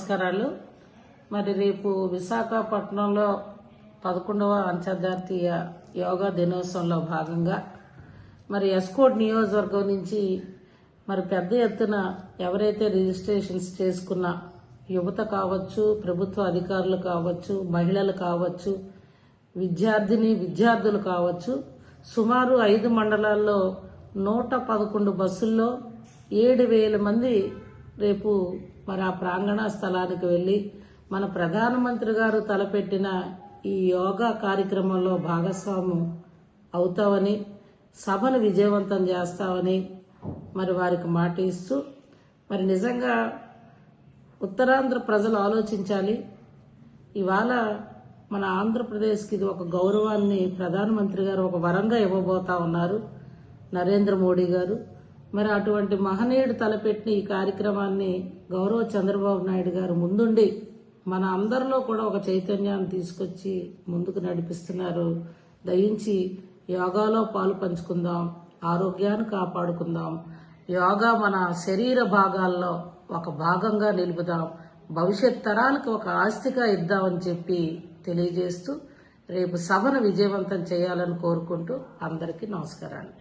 నమస్కారాలు. మరి రేపు విశాఖపట్నంలో 11వ అంతర్జాతీయ యోగా దినోత్సవంలో భాగంగా మరి ఎస్కోట్ నియోజకవర్గం నుంచి మరి పెద్ద ఎత్తున ఎవరైతే రిజిస్ట్రేషన్స్ చేసుకున్న యువత కావచ్చు, ప్రభుత్వ అధికారులు కావచ్చు, మహిళలు కావచ్చు, విద్యార్థులు కావచ్చు, సుమారు 5 మండలాల్లో 111 బస్సుల్లో 7,000 మంది రేపు మరి ఆ ప్రాంగణ స్థలానికి వెళ్ళి మన ప్రధానమంత్రి గారు తలపెట్టిన ఈ యోగా కార్యక్రమంలో భాగస్వామ్యం అవుతామని, సభను విజయవంతం చేస్తామని మరి వారికి మాట ఇస్తూ, మరి నిజంగా ఉత్తరాంధ్ర ప్రజలు ఆలోచించాలి. ఇవాళ మన ఆంధ్రప్రదేశ్కి ఇది ఒక గౌరవాన్ని ప్రధానమంత్రి గారు ఒక వరంగా ఇవ్వబోతా ఉన్నారు నరేంద్ర మోడీ గారు. మరి అటువంటి మహనీయుడు తలపెట్టిన ఈ కార్యక్రమాన్ని గౌరవ చంద్రబాబు నాయుడు గారు ముందుండి మన అందరిలో కూడా ఒక చైతన్యాన్ని తీసుకొచ్చి ముందుకు నడిపిస్తున్నారు. దయించి యోగాలో పాలు పంచుకుందాం, ఆరోగ్యాన్ని కాపాడుకుందాం, యోగా మన శరీర భాగాల్లో ఒక భాగంగా నిలుపుదాం, భవిష్యత్ తరాలకు ఒక ఆస్తిగా ఇద్దామని చెప్పి తెలియజేస్తూ రేపు సభను విజయవంతం చేయాలని కోరుకుంటూ అందరికీ నమస్కారాలు.